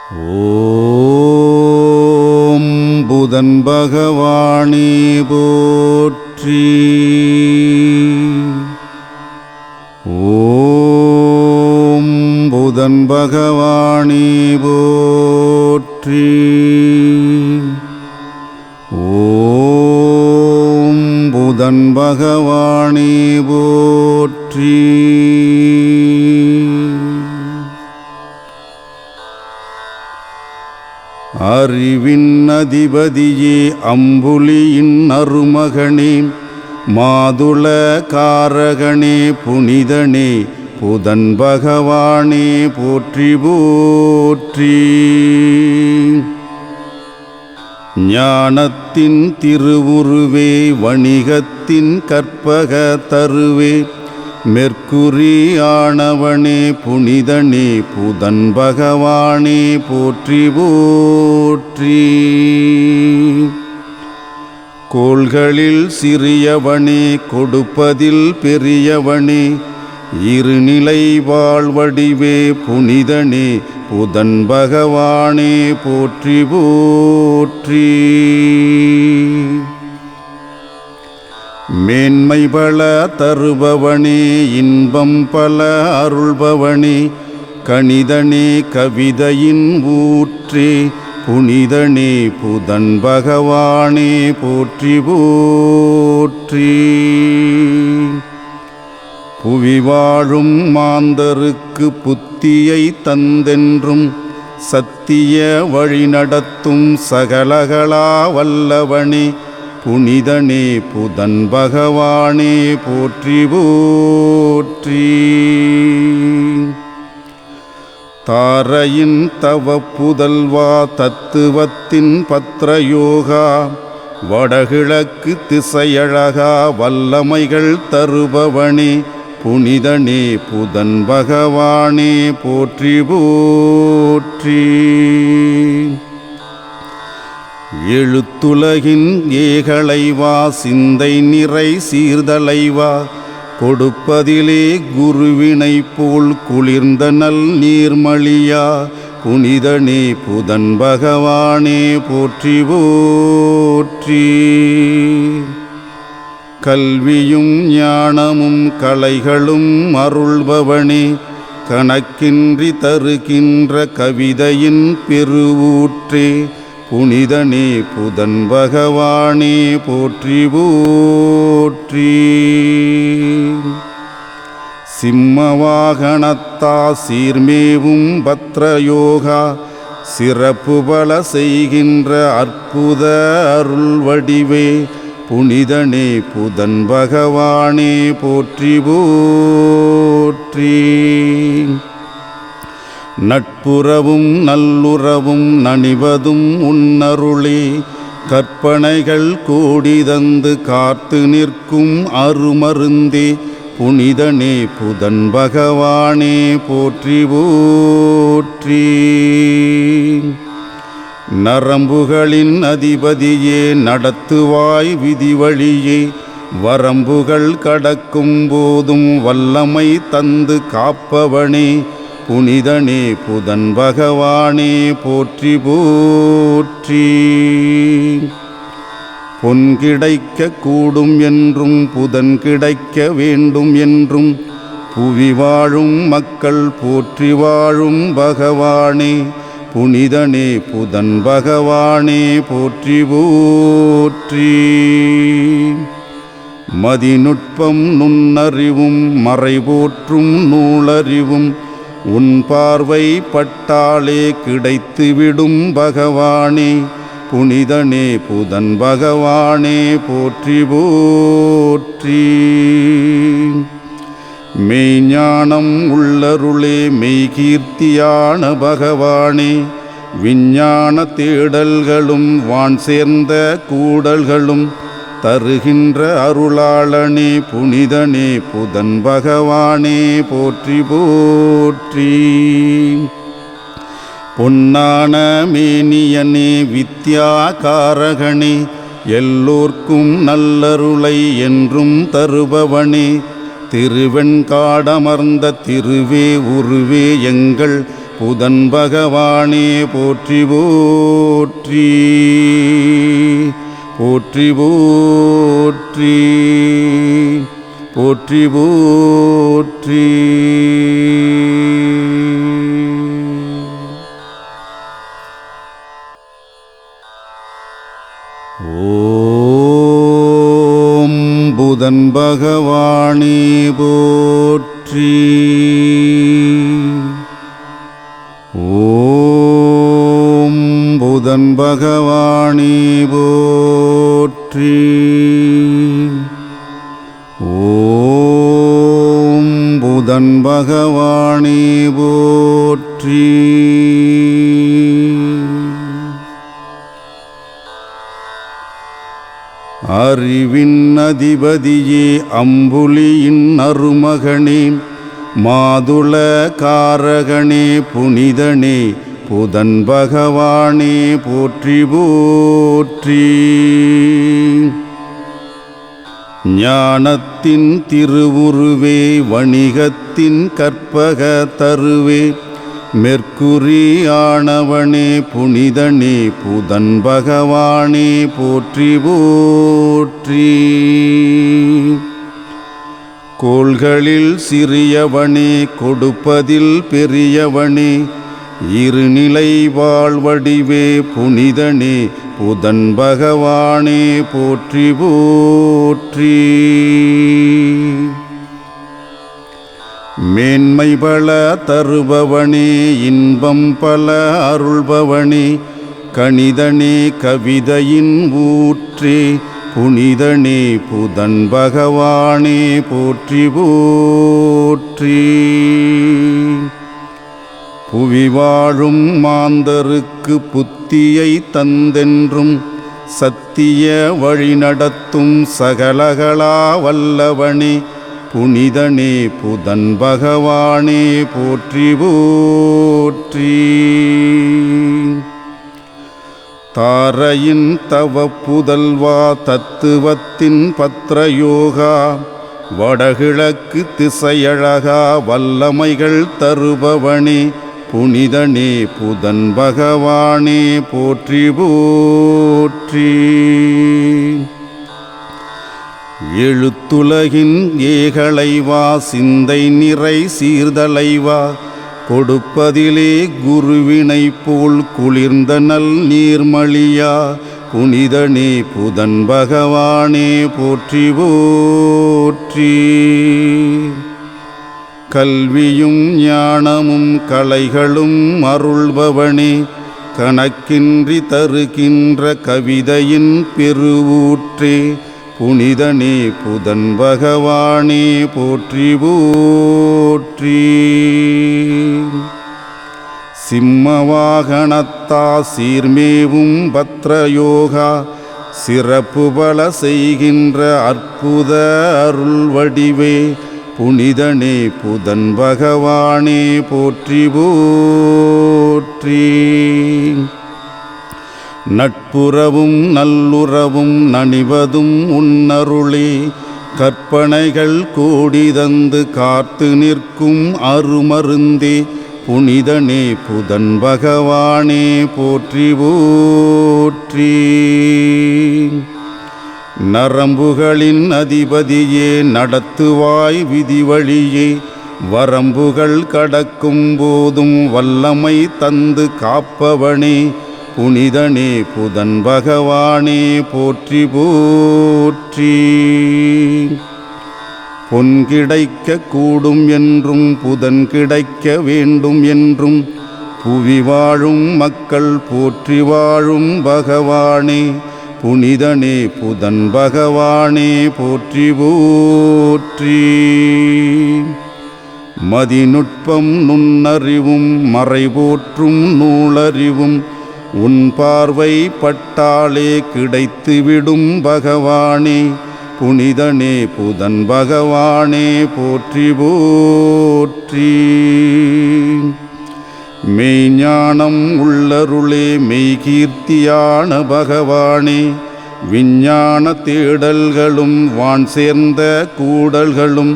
ஓம் புதன் பகவானே போற்றி. ஓம் புதன் பகவானே போற்றி. ஓம் புதன் பகவானே போற்றி. அறிவின் அதிபதியே அம்புலியின் அருமகனே, மாதுள காரகனே, புனிதனே, புதன் பகவானே போற்றி போற்றி. ஞானத்தின் திருவுருவே, வணிகத்தின் கற்பக தருவே, மெர்க்குரி ஆனவனே, புனிதனே, புதன் பகவானே போற்றி போற்றி. கோள்களில் சிறியவனே, கொடுப்பதில் பெரியவனே, இருநிலை வாழ்வடிவே, புனிதனே, புதன் பகவானே போற்றி போற்றி. மேன்மை பல தருபவனே, இன்பம் பல அருள்பவனே, கணிதனே, கவிதையின் ஊற்றே, புனிதனே, புதன் பகவானே போற்றி போற்றி. புவி வாழும் மாந்தருக்கு புத்தியை தந்தென்றும் சத்திய வழி நடத்தும் சகலகளா வல்லவனே, புனிதனே, புதன் பகவானே போற்றி போற்றி. தாரையின் தவ புதல்வா, தத்துவத்தின் பத்ரயோகா, வடகிழக்கு திசையழகா, வல்லமைகள் தருபவனே, புனிதனே, புதன் பகவானே போற்றி போற்றி. எழுத்துலகின் ஏகலைவா, சிந்தை நிறை சீர்தலைவா, கொடுப்பதிலே குருவினை போல் குளிர்ந்த நல் நீர்மழியா, புனிதனே, புதன் பகவானே போற்றி போற்றி. கல்வியும் ஞானமும் கலைகளும் அருள்பவனே, கணக்கின்றி தருகின்ற கவிதையின் பெருவூற்றே, புனிதனே, புதன் பகவானே போற்றி போற்றி. சிம்மவாகனத்தா, சீர்மேவும் பத்ரயோகா, சிறப்பு பல செய்கின்ற அற்புத அருள்வடிவே, புனிதனே, புதன் பகவானே போற்றி போற்றி. நட்புறவும் நல்லுறவும் நனிவதும் உன்னருளே, கற்பனைகள் கோடி தந்து காத்து நிற்கும் அருமருந்தே, புனிதனே, புதன் பகவானே போற்றி போற்றி. நரம்புகளின் அதிபதியே, நடத்துவாய் விதிவழியே, வரம்புகள் கடக்கும் போதும் வல்லமை தந்து காப்பவனே, புனிதனே, புதன் பகவானே போற்றி போற்றி. பொன் கிடைக்க கூடும் என்றும் புதன் கிடைக்க வேண்டும் என்றும் புவி வாழும் மக்கள் போற்றி வாழும் பகவானே, புனிதனே, புதன் பகவானே போற்றி போற்றி. மதிநுட்பம் நுண்ணறிவும் மறைபோற்றும் நூலறிவும் உன் பார்வை பட்டாலே கிடைத்துவிடும் பகவானே, புனிதனே, புதன் பகவானே போற்றி போற்றி. மெய்ஞானம் உள்ளருளே, மெய்கீர்த்தியான பகவானே, விஞ்ஞான தேடல்களும் வான் சேர்ந்த கூடல்களும் தருகின்ற அருளாளனே, புனிதனே, புதன் பகவானே போற்றி போற்றி. பொன்னான மேனியனே, வித்யாகாரகனே, எல்லோர்க்கும் நல்லருளை என்றும் தருபவனே, திருவெண்காடமர்ந்த திருவே உருவே எங்கள் புதன் பகவானே போற்றி போற்றி. போற்றி போற்றி. போற்றி போற்றி. ஓம் புதன் பகவானே போற்றி. ஓம் புதன் பகவானே போற்றி. ஓம் புதன் பகவானே போற்றி. அறிவின் அதிபதியே அம்புலியின் அருமகனே மாதுள காரகனே புனிதனே புதன் பகவானே போற்றி போற்றி. ஞானத்தின் திருவுருவே வணிகத்தின் கற்பக தருவே மெர்க்குரி ஆணவனே புனிதனே புதன் பகவானே போற்றி போற்றி. கோள்களில் சிறியவனே கொடுப்பதில் பெரியவனே இருநிலை வாழ்வடிவே புனிதனே புதன் பகவானே போற்றி போற்றி. மேன்மை பல தருபவனே இன்பம் பல அருள்பவனே கணிதனே கவிதையின் ஊற்றே புனிதனே புதன் பகவானே போற்றி போற்றி. புவி வாழும் மாந்தருக்கு புத்தியை தந்தென்றும் சத்திய வழி நடத்தும் சகலகளா வல்லவனே புனிதனே புதன் பகவானே போற்றி போற்றி. தாரையின் தவ புதல்வா தத்துவத்தின் பத்ரயோகா வடகிழக்கு திசையழகா வல்லமைகள் தருபவனே புனிதனே புதன் பகவானே போற்றி போற்றி. எழுத்துலகின் ஏகலைவா சிந்தை நிறை சீர்தலைவா கொடுப்பதிலே குருவினை போல் குளிர்ந்த நல் நீர்மழியா புனிதனே புதன் பகவானே போற்றி போற்றி. கல்வியும் ஞானமும் கலைகளும் அருள்பவனே கணக்கின்றி தருகின்ற கவிதையின் பெருவூற்றே புனிதனே புதன் பகவானே போற்றி போற்றி. சிம்மவாகனத்தா சீர்மேவும் பத்ரயோகா சிறப்பு பல செய்கின்ற அற்புத அருள்வடிவே புனிதனே புதன் பகவானே போற்றி போற்றி. நட்புறவும் நல்லுறவும் நனிவதும் உன்னருளே கற்பனைகள் கோடி தந்து காத்து நிற்கும் அருமருந்தே புனிதனே புதன் பகவானே போற்றி போற்றி. நரம்புகளின் அதிபதியே நடத்துவாய் விதிவழியே வரம்புகள் கடக்கும் போதும் வல்லமை தந்து காப்பவனே புனிதனே புதன் பகவானே போற்றி போற்றி. பொன் கிடைக்க கூடும் என்றும் புதன் கிடைக்க வேண்டும் என்றும் புவி வாழும் மக்கள் போற்றி வாழும் பகவானே புனிதனே புதன் பகவானே போற்றி போற்றி. மதிநுட்பம் நுண்ணறிவும் மறைபோற்றும் நூலறிவும் உன் பார்வை பட்டாலே கிடைத்துவிடும் பகவானே புனிதனே புதன் பகவானே போற்றி போற்றி. மெய்ஞானம் உள்ளருளே மெய்கீர்த்தியான பகவானே விஞ்ஞான தேடல்களும் வான் சேர்ந்த கூடல்களும்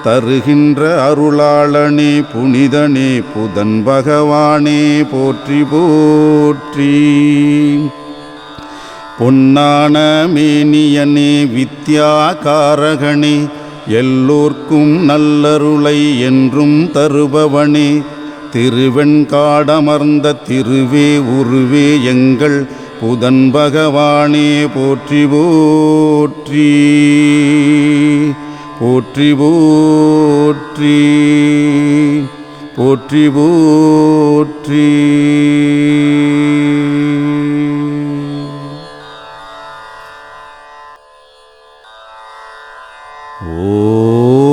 தருகின்ற அருளாளனே புனிதனே புதன் பகவானே போற்றி போற்றி. பொன்னான மேனியனே வித்யாகாரகனே எல்லோர்க்கும் நல்லருளை என்றும் தருபவனே திருவெண்காடமர்ந்த திருவே உருவே எங்கள் புதன் பகவானே போற்றி போற்றி போற்றி போற்றி போற்றி போற்றி.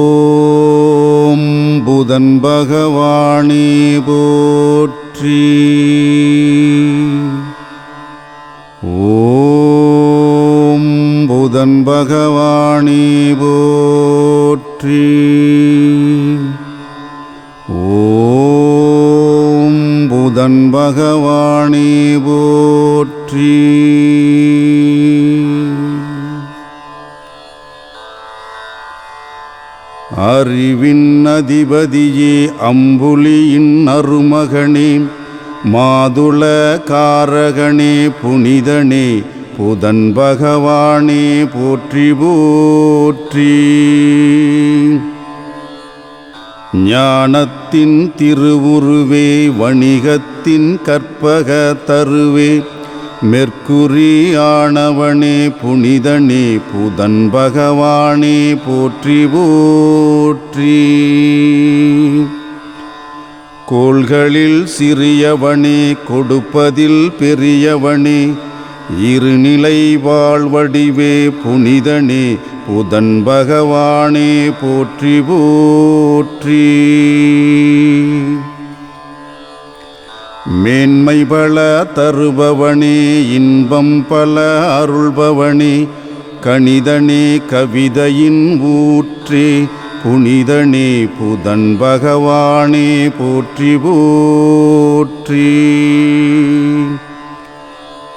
ஓம் புதன் பகவானே போற்றி. ஓம் புதன் பகவானே போற்றி. ஓம் புதன் பகவானே போற்றி. அறிவின் அதிபதியே அம்புலியின் அருமகனே மாதுள காரகனே புனிதனே புதன் பகவானே போற்றி போற்றி. ஞானத்தின் திருவுருவே வணிகத்தின் கற்பக தருவே மெர்க்குரி ஆனவனே புனிதனே புதன் பகவானே போற்றி போற்றி. கோள்களில் சிறியவனே கொடுப்பதில் பெரியவனே இருநிலை வாழ்வடிவே புனிதனே புதன் பகவானே போற்றி போற்றி. மேன்மை பல தருபவனே இன்பம் பல அருள்பவனே கணிதனே கவிதையின் ஊற்றே புனிதனே புதன் பகவானே போற்றி போற்றி.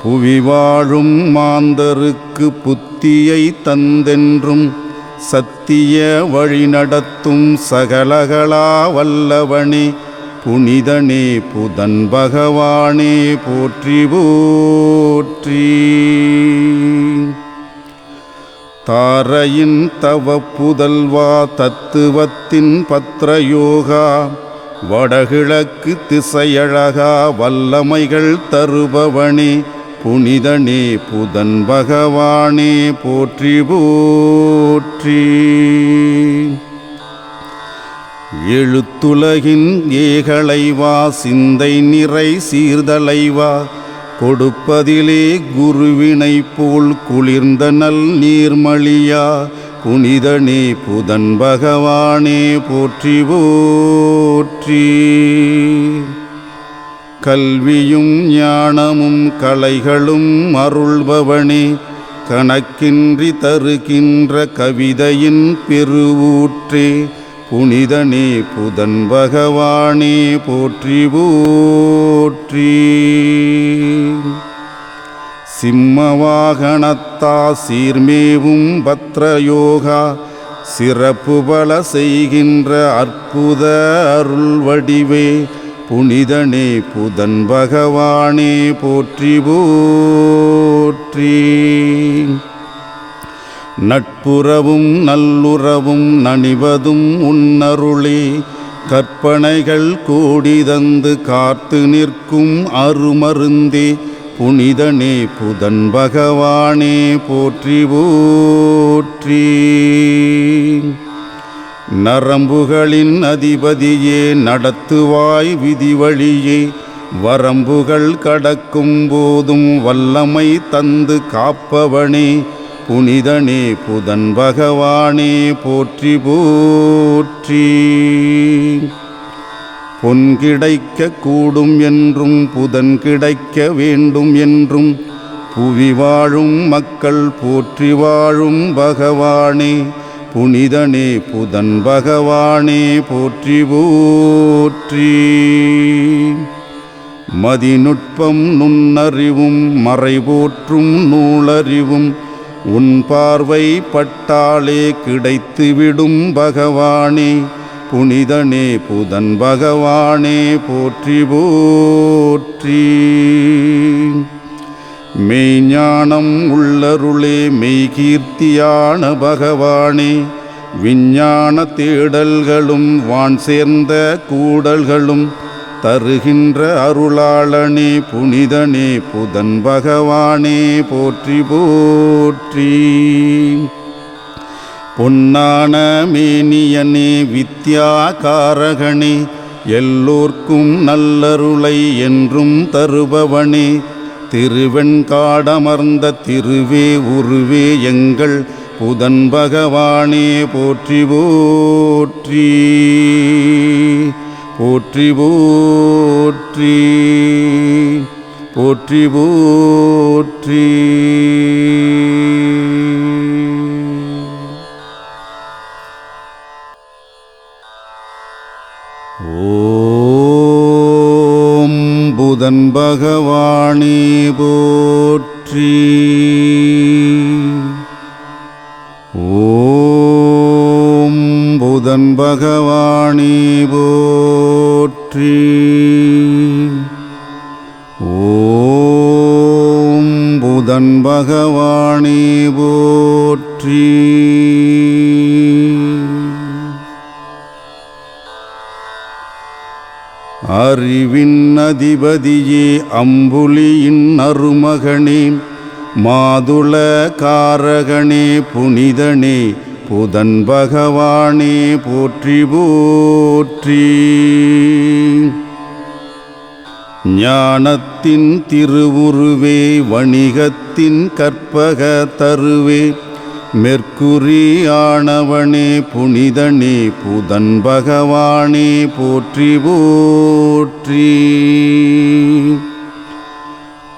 புவி வாழும் மாந்தருக்கு புத்தியை தந்தென்றும் சத்திய வழி நடத்தும் சகலகளா வல்லவனே புனிதனே புதன் பகவானே போற்றி போற்றி. தாரையின் தவ புதல்வா தத்துவத்தின் பத்ரயோகா வடகிழக்கு திசையழகா வல்லமைகள் தருபவனே புனிதனே புதன் பகவானே போற்றி போற்றி. எழுத்துலகின் ஏகலைவா சிந்தை நிறை சீர்தலைவா கொடுப்பதிலே குருவினை போல் குளிர்ந்த நல் நீர்மழியா புனிதனே புதன் பகவானே போற்றி போற்றி. கல்வியும் ஞானமும் கலைகளும் அருள்பவனே கணக்கின்றி தருகின்ற கவிதையின் பெருவூற்றே புனிதனே புதன் பகவானே போற்றி போற்றி. சிம்மவாகனத்தா சீர்மேவும் பத்ரயோகா சிறப்பு பல செய்கின்ற அற்புத அருள்வடிவே புனிதனே புதன் பகவானே போற்றி போற்றி. நட்புறவும் நல்லுறவும் நனிவதும் உன்னருளே கற்பனைகள் கோடி தந்து காத்து நிற்கும் அருமருந்தே புனிதனே புதன் பகவானே போற்றி போற்றி. நரம்புகளின் அதிபதியே நடத்துவாய் விதிவழியே வரம்புகள் கடக்கும் போதும் வல்லமை தந்து காப்பவனே புனிதனே புதன் பகவானே போற்றி போற்றி. பொன் கிடைக்க கூடும் என்றும் புதன் கிடைக்க வேண்டும் என்றும் புவி வாழும் மக்கள் போற்றி வாழும் பகவானே புனிதனே புதன் பகவானே போற்றி போற்றி. மதிநுட்பம் நுண்ணறிவும் மறைபோற்றும் நூலறிவும் உன் பார்வை பட்டாலே கிடைத்துவிடும் பகவானே, புனிதனே புதன் பகவானே போற்றி போற்றி. மெய்ஞானம் உள்ளருளே மெய்கீர்த்தியான பகவானே, விஞ்ஞான தேடல்களும் வான் சேர்ந்த கூடல்களும் தருகின்ற அருளாளனே, புனிதனே புதன் பகவானே போற்றி போற்றி. பொன்னான மேனியனே வித்யாகாரகனே, எல்லோர்க்கும் நல்லருளை என்றும் தருபவனே, திருவெண்காடமர்ந்த திருவே உருவே எங்கள் புதன் பகவானே போற்றி போற்றி. போற்றி போற்றி போற்றி போற்றி. ஓம் புதன் பகவானே போற்றி. ஓம் புதன் பகவானே போற்றி. ஓம் புதன் பகவானே போற்றி. அறிவின் அதிபதியே அம்புலியின் அருமகனே, மாதுள காரகனே புனிதனே புதன் பகவானே போற்றி போற்றி. ஞானத்தின் திருவுருவே வணிகத்தின் கற்பக தருவே, மெர்க்குரி ஆனவனே புனிதனே புதன் பகவானே போற்றி போற்றி.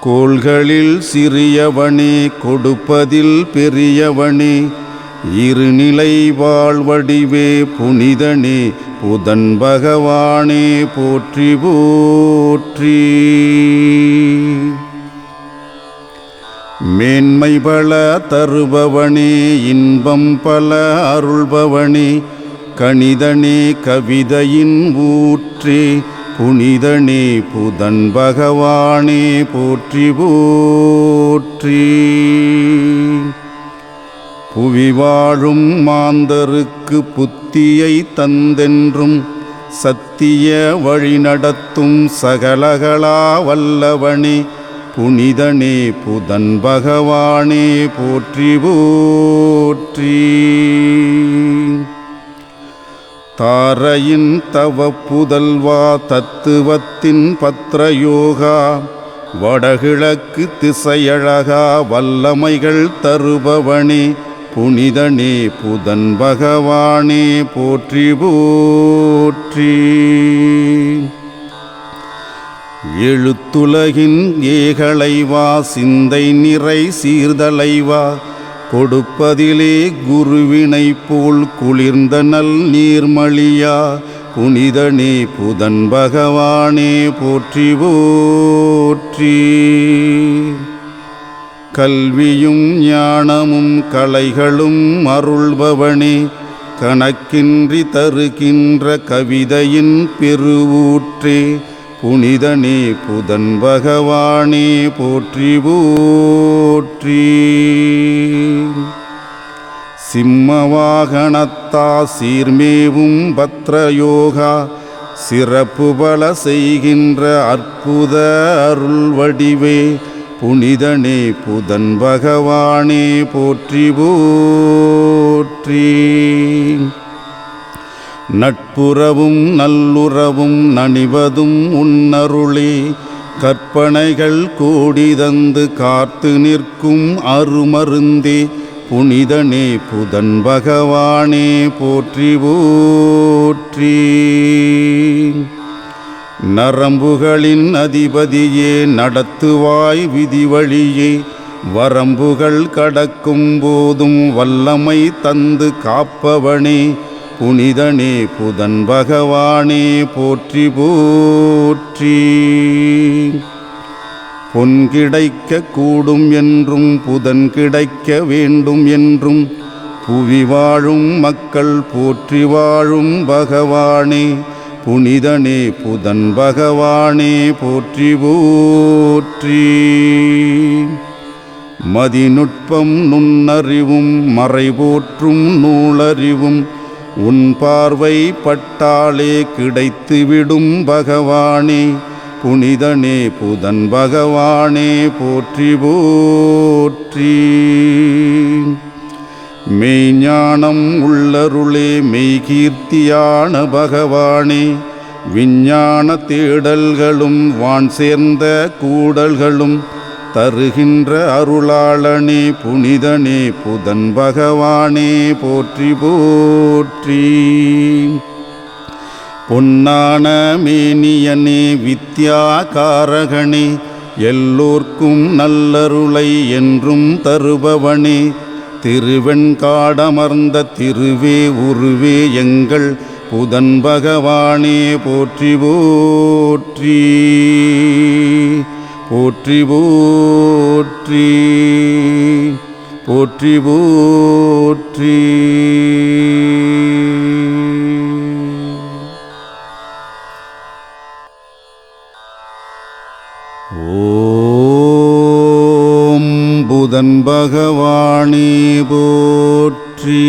கோள்களில் சிறியவனே கொடுப்பதில் பெரியவனே, இருநிலை வாழ்வடிவே புனிதனே புதன் பகவானே போற்றி போற்றி. மேன்மை பல தருபவனே இன்பம் பல அருள்பவனே, கணிதனே கவிதையின் ஊற்றே புனிதனே புதன் பகவானே போற்றி போற்றி. புவி வாழும் மாந்தருக்கு புத்தியை தந்தென்றும் சத்திய வழி நடத்தும் சகலகளா வல்லவனே புனிதனே புதன் பகவானே போற்றி போற்றி. தாரையின் தவ புதல்வா தத்துவத்தின் பத்ரயோகா, வடகிழக்கு திசையழகா வல்லமைகள் தருபவனே புனிதனே புதன் பகவானே போற்றி போற்றி. எழுத்துலகின் ஏகலைவா சிந்தை நிறை சீர்தலைவா, கொடுப்பதிலே குருவினை போல் குளிர்ந்த நல் நீர்மழியா புனிதனே புதன் பகவானே போற்றி போற்றி. கல்வியும் ஞானமும் கலைகளும் அருள்பவனே, கணக்கின்றி தருகின்ற கவிதையின் பெருவூற்றே புனிதனே புதன் பகவானே போற்றி போற்றி. சிம்மவாகனத்தா சீர்மேவும் பத்ரயோகா, சிறப்பு பல செய்கின்ற அற்புத அருள் வடிவே புனிதனே புதன் பகவானே போற்றி போற்றி. நட்புறவும் நல்லுறவும் நனிவதும் உன்னருளே, கற்பனைகள் கோடி தந்து காத்து நிற்கும் அருமருந்தே புனிதனே புதன் பகவானே போற்றி போற்றி. நரம்புகளின் அதிபதியே நடத்துவாய் விதிவழியே, வரம்புகள் கடக்கும் போதும் வல்லமை தந்து காப்பவனே புனிதனே புதன் பகவானே போற்றி போற்றி. பொன் கிடைக்க கூடும் என்றும் புதன் கிடைக்க வேண்டும் என்றும் புவி வாழும் மக்கள் போற்றி வாழும் பகவானே புனிதனே புதன் பகவானே போற்றி போற்றி. மதிநுட்பம் நுண்ணறிவும் மறைபோற்றும் நூலறிவும் உன் பார்வை பட்டாலே கிடைத்துவிடும் பகவானே புனிதனே புதன் பகவானே போற்றி போற்றி. மெய்ஞானம் உள்ளருளே மெய்கீர்த்தியான பகவானே விஞ்ஞான தேடல்களும் வான் சேர்ந்த கூடல்களும் தருகின்ற அருளாளனே புனிதனே புதன் பகவானே போற்றி போற்றி. பொன்னான மேனியனே வித்யாகாரகனே எல்லோர்க்கும் நல்லருளை என்றும் தருபவனே திருவெண்காடமர்ந்த திருவே உருவே எங்கள் புதன் பகவானே போற்றி போற்றி போற்றி போற்றி போற்றி போற்றி. ஓம் புதன் பகவானே போற்றி.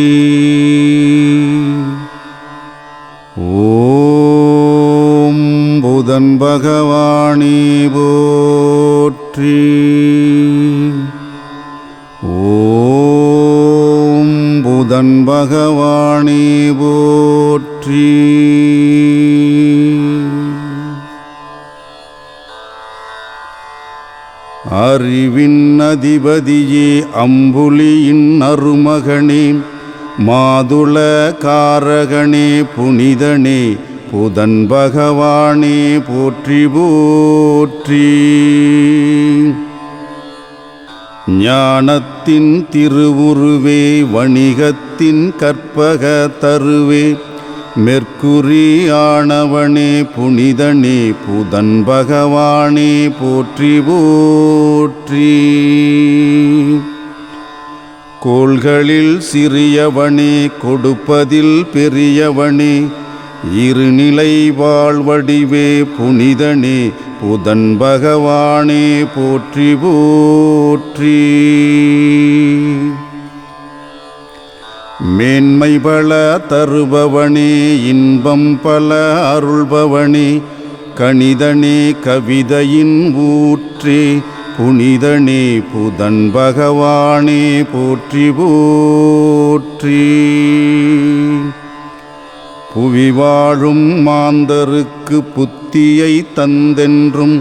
ஓம் புதன் பகவானே போற்றி. ஓம் புதன் பகவானே போற்றி. அறிவின் அதிபதியே அம்புலியின் அருமகனே மாதுள காரகனே புனிதனே புதன் பகவானே போற்றி போற்றி. ஞானத்தின் திருவுருவே வணிகத்தின் கற்பக தருவே மெர்க்குரி ஆனவனே புனிதனே புதன் பகவானே போற்றி போற்றி. கோள்களில் சிறியவனே கொடுப்பதில் பெரியவனே இருநிலை வாழ்வடிவே புனிதனே புதன் பகவானே போற்றி போற்றி. மேன்மை பல தருபவனே இன்பம் பல அருள்பவனே கணிதனே கவிதையின் ஊற்றே புனிதனே புதன் பகவானே போற்றி போற்றி. புவி வாழும் மாந்தருக்கு புத்தியை தந்தென்றும்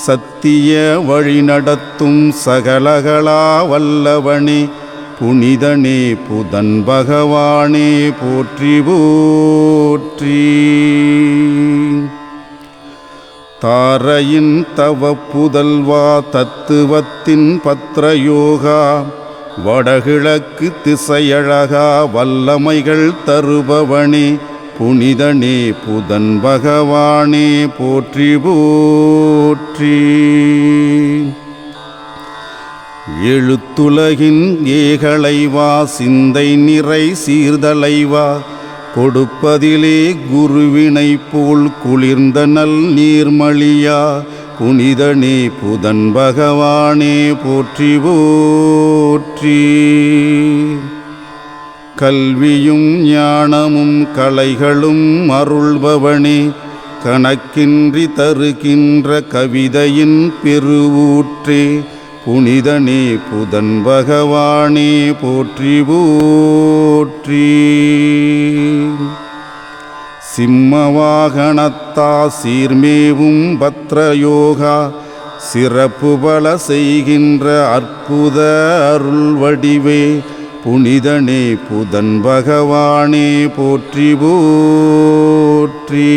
சத்திய வழி நடத்தும் சகலகளா வல்லவனே புனிதனே புதன் பகவானே போற்றி போற்றி. தாரையின் தவ புதல்வா தத்துவத்தின் பத்ரயோகா வடகிழக்கு திசையழகா வல்லமைகள் தருபவனே புனிதனே புதன் பகவானே போற்றி போற்றி. எழுத்துலகின் ஏகலைவா சிந்தை நிறை சீர்தலைவா கொடுப்பதிலே குருவினை போல் குளிர்ந்த நல் நீர்மழியா புனிதனே புதன் பகவானே போற்றி போற்றி. கல்வியும் ஞானமும் கலைகளும் அருள்பவனே கணக்கின்றி தருகின்ற கவிதையின் பெருவூற்றே புனிதனே புதன் பகவானே போற்றி போற்றி. சிம்மவாகனத்தா சீர்மேவும் பத்ரயோகா சிறப்பு பல செய்கின்ற அற்புத அருள்வடிவே புனிதனே புதன் பகவானே போற்றி போற்றி.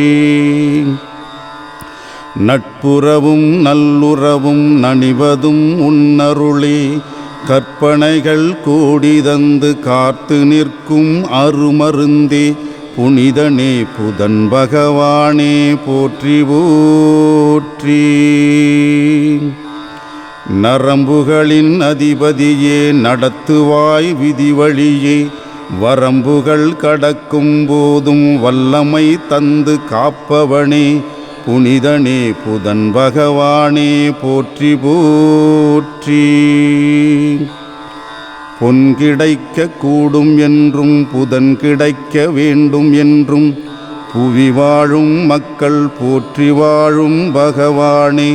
நட்புறவும் நல்லுறவும் நனிவதும் உன்னருளே கற்பனைகள் கோடி தந்து காத்து நிற்கும் அருமருந்தே புனிதனே புதன் பகவானே போற்றி போற்றி. நரம்புகளின் அதிபதியே நடத்துவாய் விதிவழியே வரம்புகள் கடக்கும் போதும் வல்லமை தந்து காப்பவனே புனிதனே புதன் பகவானே போற்றி போற்றி. பொன் கிடைக்க கூடும் என்றும் புதன் கிடைக்க வேண்டும் என்றும் புவி வாழும் மக்கள் போற்றி வாழும் பகவானே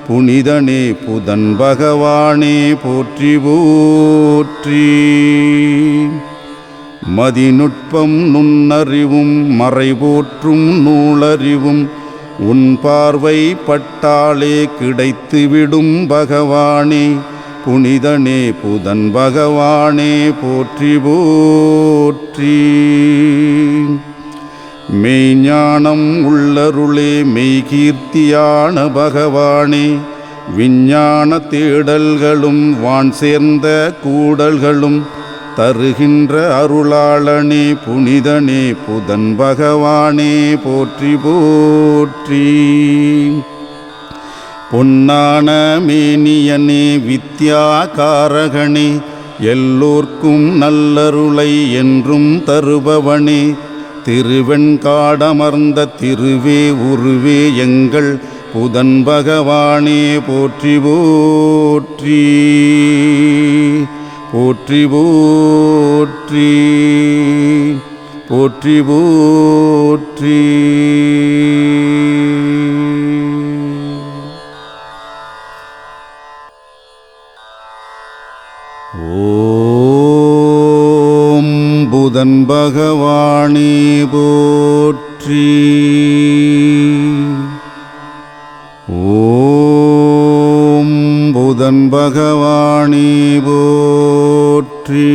புனிதனே புதன் பகவானே போற்றி போற்றி. மதிநுட்பம் நுண்ணறிவும் மறைபோற்றும் நூலறிவும் உன் பார்வை பட்டாலே கிடைத்துவிடும் பகவானே புனிதனே புதன் பகவானே போற்றி போற்றி. மெய்ஞானம் உள்ளருளே மெய்கீர்த்தியான பகவானே விஞ்ஞான தேடல்களும் வான் சேர்ந்த கூடல்களும் தருகின்ற அருளாளனே புனிதனே புதன் பகவானே போற்றி போற்றி. பொன்னான மேனியனே வித்யாகாரகனே எல்லோர்க்கும் நல்லருளை என்றும் தருபவனே திருவெண்காடமர்ந்த திருவே உருவே எங்கள் புதன் பகவானே போற்றி போற்றி போற்றி போற்றி போற்றி போற்றி. ஓம் புதன் பகவானே போற்றி. ஓம் புதன் பகவானே போற்றி.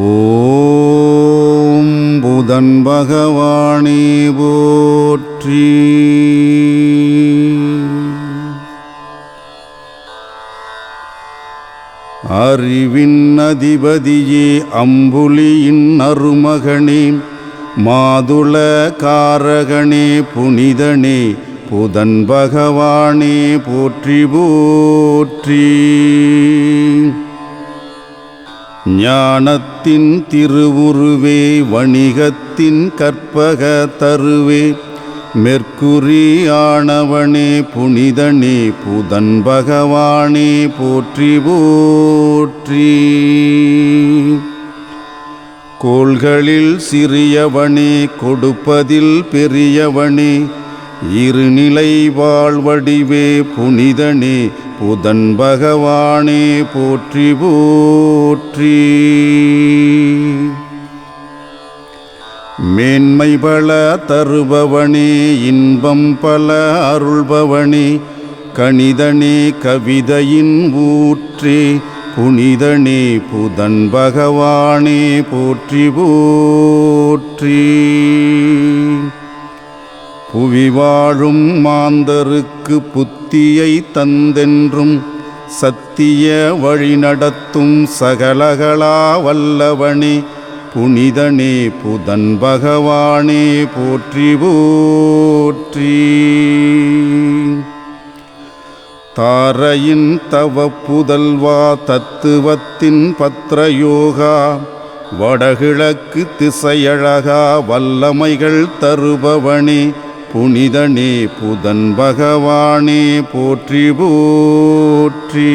ஓம் புதன் பகவானே போற்றி. அறிவின் அதிபதியே அம்புலியின் அருமகனே மாதுள காரகனே புனிதனே புதன் பகவானே போற்றி போற்றி. ஞானத்தின் திருவுருவே வணிகத்தின் கற்பக தருவே மெர்க்குரி ஆனவனே புனிதனே புதன் பகவானே போற்றி போற்றி. கோள்களில் சிறியவனே கொடுப்பதில் பெரியவனே இருநிலை வாழ்வடிவே புனிதனே புதன் பகவானே போற்றி போற்றி. மேன்மை பல தருபவனே இன்பம் பல அருள்பவனே கணிதனே கவிதையின் ஊற்றே புனிதனே புதன் பகவானே போற்றி போற்றி. புவி வாழும் மாந்தருக்கு புத்தியை தந்தென்றும் சத்திய வழி நடத்தும் சகலகளா வல்லவனே புனிதனே புதன் பகவானே போற்றி போற்றி. தாரையின் தவ புதல்வா தத்துவத்தின் பத்ரயோகா வடகிழக்கு திசையழகா வல்லமைகள் தருபவனே புனிதனே புதன் பகவானே போற்றி போற்றி.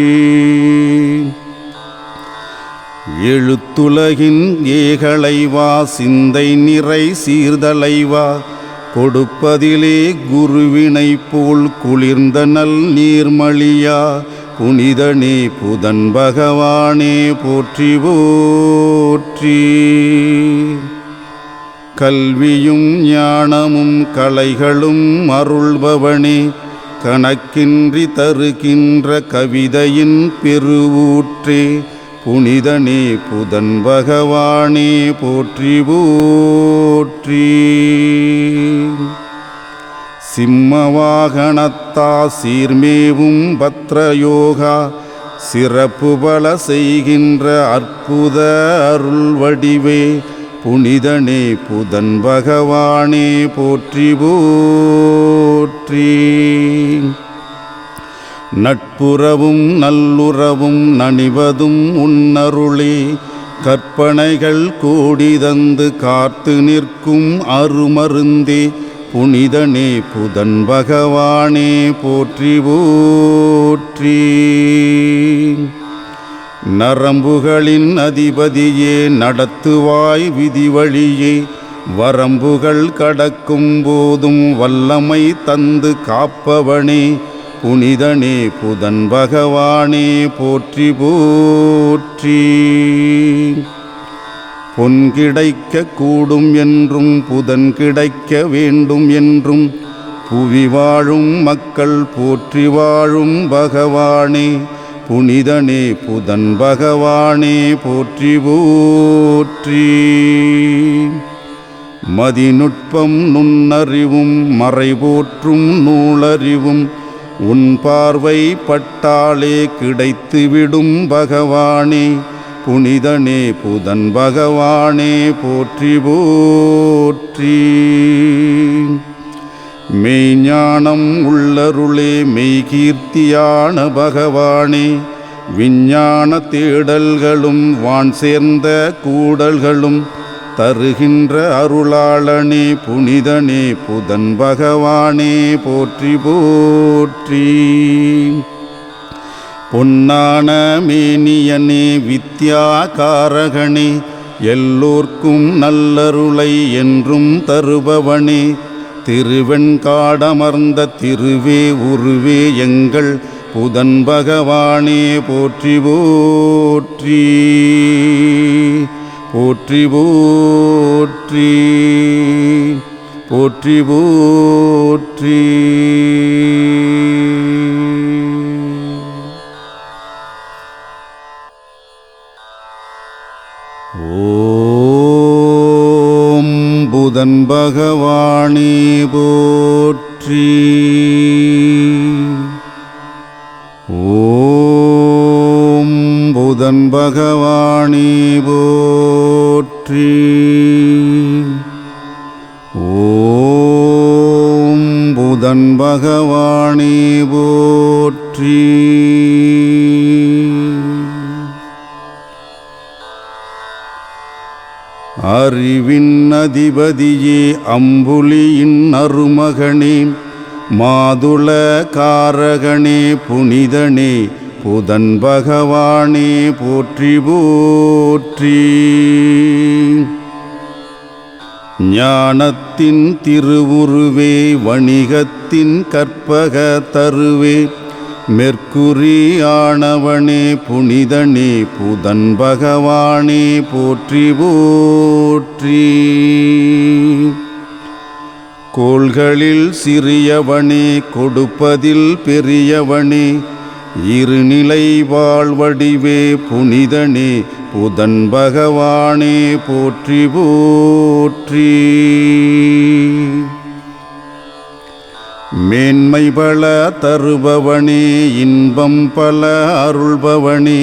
எழுத்துலகின் ஏகலைவா சிந்தை நிறை சீர்தலைவா கொடுப்பதிலே குருவினை போல் குளிர்ந்த நல் நீர்மழியா புனிதனே புதன் பகவானே போற்றி போற்றி. கல்வியும் ஞானமும் கலைகளும் அருள்பவனே கணக்கின்றி தருகின்ற கவிதையின் பெருவூற்றே புனிதனே புதன் பகவானே போற்றி போற்றி. சிம்மவாகனத்தா சீர்மேவும் பத்ரயோகா சிறப்பு பல செய்கின்ற அற்புத அருள்வடிவே புனிதனே புதன் பகவானே போற்றி போற்றி. நட்புறவும் நல்லுறவும் நனிவதும் உன்னருளே கற்பனைகள் கோடி தந்து காத்து நிற்கும் அருமருந்தே புனிதனே புதன் பகவானே போற்றி போற்றி. நரம்புகளின் அதிபதியே நடத்துவாய் விதிவழியே வரம்புகள் கடக்கும் போதும் வல்லமை தந்து காப்பவனே புனிதனே புதன் பகவானே போற்றி போற்றி. பொன் கிடைக்க கூடும் என்றும் புதன் கிடைக்க வேண்டும் என்றும் புவி வாழும் மக்கள் போற்றி வாழும் பகவானே புனிதனே புதன் பகவானே போற்றி போற்றி. மதிநுட்பம் நுண்ணறிவும் மறைபோற்றும் நூலறிவும் உன் பார்வை பட்டாலே கிடைத்துவிடும் பகவானே புனிதனே புதன் பகவானே போற்றி போற்றி. மெய்ஞானம் உள்ளருளே மெய்கீர்த்தியான பகவானே விஞ்ஞான தேடல்களும் வான் சேர்ந்த கூடல்களும் தருகின்ற அருளாளனே புனிதனே புதன் பகவானே போற்றி போற்றி. பொன்னான மேனியனே வித்யாகாரகனே எல்லோர்க்கும் நல்லருளை என்றும் தருபவனே திருவெண்காடமர்ந்த திருவே உருவே எங்கள் புதன் பகவானே போற்றி போற்றி போற்றி போற்றி போற்றி போற்றி. ஓம் புதன் பகவானே போற்றி. ஓம் புதன் பகவானே போற்றி. ஓம் புதன் பகவானே போற்றி. அறிவின் அதிபதியே அம்புலியின் அருமகனே மாதுள காரகனே புனிதனே புதன் பகவானே போற்றி போற்றி. ஞானத்தின் திருவுருவே வணிகத்தின் கற்பக தருவே மெர்க்குரி ஆனவனே புனிதனே புதன் பகவானே போற்றி போற்றி. கோள்களில் சிறியவனே கொடுப்பதில் பெரியவனே இருநிலை வாழ்வடிவே புனிதனே புதன் பகவானே போற்றி போற்றி. மேன்மை பல தருபவனே இன்பம் பல அருள்பவனே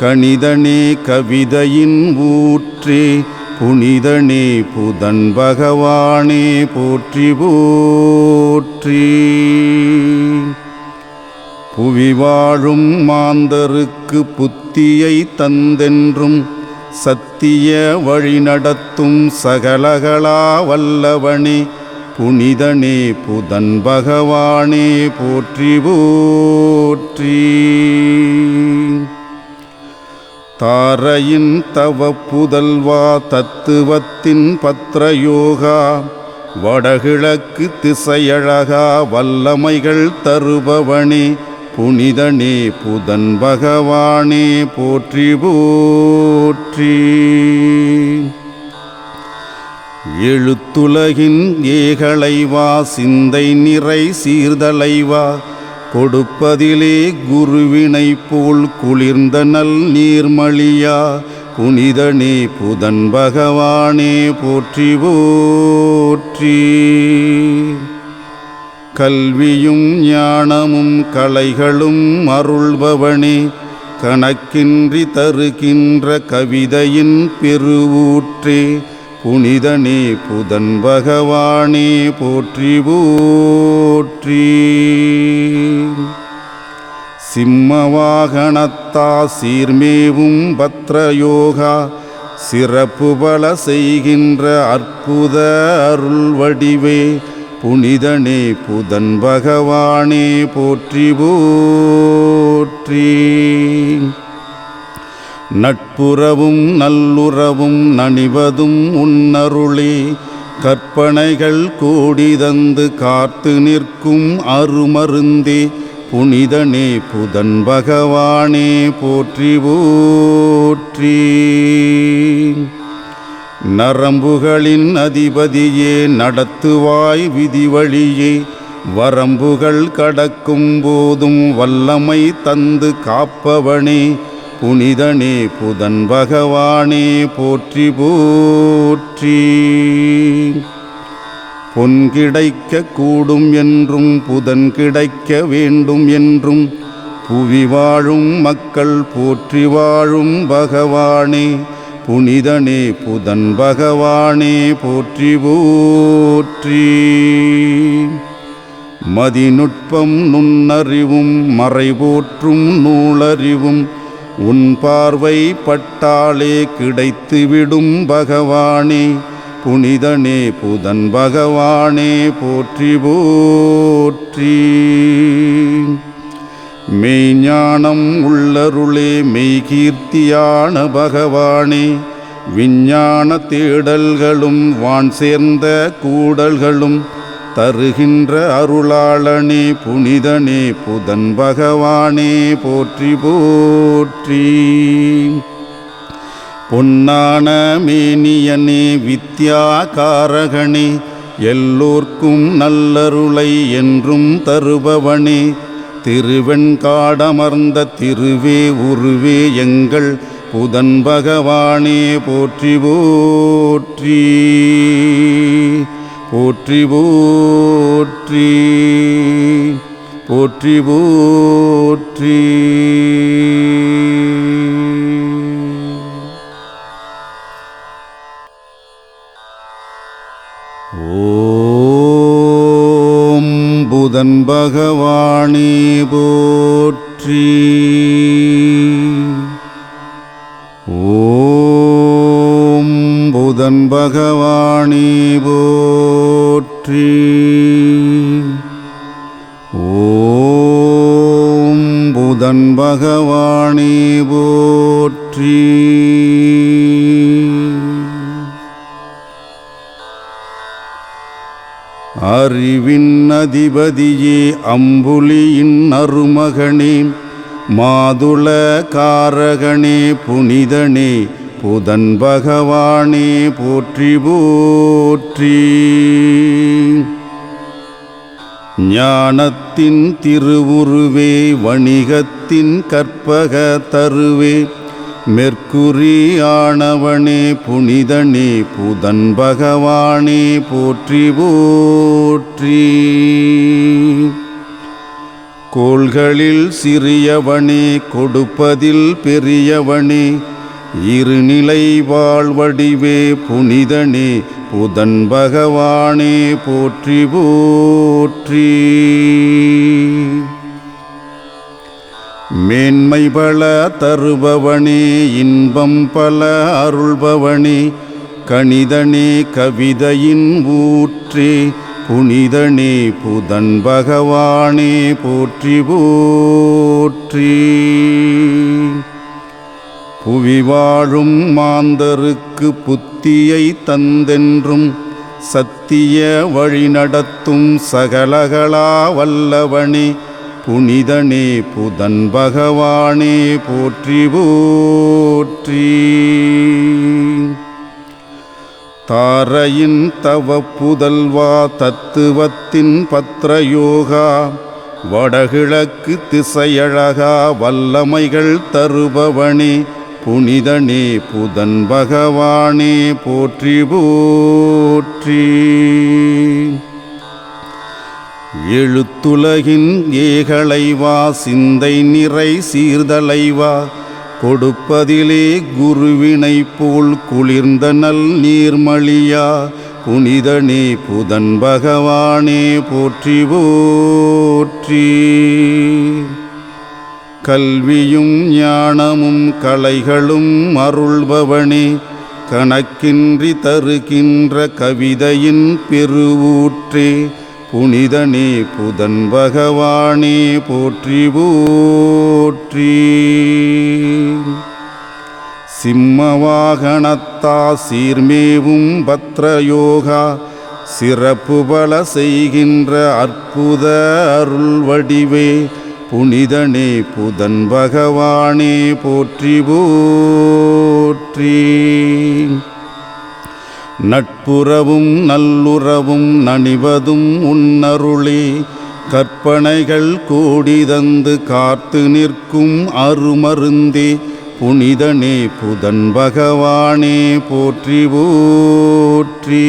கணிதனே கவிதையின் ஊற்றே புனிதனே புதன் பகவானே போற்றி போற்றி. புவி வாழும் மாந்தருக்கு புத்தியை தந்தென்றும் சத்திய வழி நடத்தும் சகலகளா வல்லவனே புனிதனே புதன் பகவானே போற்றி போற்றி. தாரையின் தவ புதல்வா தத்துவத்தின் பத்ரயோகா வடகிழக்கு திசையழகா வல்லமைகள் தருபவனே புனிதனே புதன் பகவானே போற்றி போற்றி. எழுத்துலகின் ஏகலைவா சிந்தை நிறை சீர்தலைவா கொடுப்பதிலே குருவினை போல் குளிர்ந்த நல் நீர்மழியா புனிதனே புதன் பகவானே போற்றி போற்றி. கல்வியும் ஞானமும் கலைகளும் அருள்பவனே கணக்கின்றி தருகின்ற கவிதையின் பெருவூற்றே புனிதனே புதன் பகவானே போற்றி போற்றி. சிம்மவாகனத்தா சீர்மேவும் பத்ரயோகா சிறப்பு பல செய்கின்ற அற்புத அருள் வடிவே புனிதனே புதன் பகவானே போற்றி போற்றி. நட்புறவும் நல்லுறவும் நனிவதும் உன்னருளே கற்பனைகள் கோடி தந்து காத்து நிற்கும் அருமருந்தே புனிதனே புதன் பகவானே போற்றி போற்றி. நரம்புகளின் அதிபதியே நடத்துவாய் விதிவழியே வரம்புகள் கடக்கும் போதும் வல்லமை தந்து காப்பவனே புனிதனே புதன் பகவானே போற்றி போற்றி. பொன் கிடைக்க கூடும் என்றும் புதன் கிடைக்க வேண்டும் என்றும் புவி வாழும் மக்கள் போற்றி வாழும் பகவானே புனிதனே புதன் பகவானே போற்றி போற்றி. மதிநுட்பம் நுண்ணறிவும் மறைபோற்றும் நூலறிவும் உன் பார்வை பட்டாலே கிடைத்துவிடும் பகவானே புனிதனே புதன் பகவானே போற்றி போற்றி. மெய்ஞானம் உள்ளருளே மெய்கீர்த்தியான பகவானே விஞ்ஞான தேடல்களும் வான் சேர்ந்த கூடல்களும் தருகின்ற அருளாளனே புனிதனே புதன் பகவானே போற்றி போற்றி. பொன்னான மேனியனே வித்யாகாரகனே எல்லோர்க்கும் நல்லருளை என்றும் தருபவனே திருவெண்காடமர்ந்த திருவே உருவே எங்கள் புதன் பகவானே போற்றி போற்றி. போற்றி போற்றி போற்றி போற்றி. ஓம் புதன் பகவானே போற்றி. ஓம் புதன் பகவானே போற்றி. ஓம் புதன் பகவானே போற்றி. அறிவின் அதிபதியே அம்புலியின் அருமகனே மாதுள காரகனே புனிதனே புதன் பகவானே போற்றி போற்றி. ஞானத்தின் திருவுருவே வணிகத்தின் கற்பக தருவே மெர்க்குரி ஆனவனே புனிதனே புதன் பகவானே போற்றி போற்றி. கோள்களில் சிறியவனே கொடுப்பதில் பெரியவனே இருநிலை வாழ்வடிவே புனிதனே புதன் பகவானே போற்றி போற்றி. மேன்மை பல தருபவனே இன்பம் பல அருள்பவனே கணிதனே கவிதையின் ஊற்றே புனிதனே புதன் பகவானே போற்றி போற்றி. புவி வாழும் மாந்தருக்கு புத்தியை தந்தென்றும் சத்திய வழி நடத்தும் சகலகளா வல்லவனே புனிதனே புதன் பகவானே போற்றி போற்றி. தாரையின் தவ புதல்வா தத்துவத்தின் பத்ரயோகா வடகிழக்கு திசையழகா வல்லமைகள் தருபவனே புனிதனே புதன் பகவானே போற்றி போற்றி. எழுத்துலகின் ஏகலைவா சிந்தை நிறை சீர்தலைவா கொடுப்பதிலே குருவினை போல் குளிர்ந்த நல் நீர்மழியா புனிதனே புதன் பகவானே போற்றி போற்றி. கல்வியும் ஞானமும் கலைகளும் அருள்பவனே, கணக்கின்றி தருகின்ற கவிதையின் பெருவூற்றே, புனிதனே புதன் பகவானே போற்றி போற்றி. சிம்மவாகனத்தா சீர்மேவும் பத்ரயோகா, சிறப்பு பல செய்கின்ற அற்புத அருள்வடிவே, புனிதனே புதன் பகவானே போற்றி போற்றி. நட்புறவும் நல்லுறவும் நனிவதும் உன்னருளே, கற்பனைகள் கோடி தந்து காத்து நிற்கும் அருமருந்தே, புனிதனே புதன் பகவானே போற்றி போற்றி.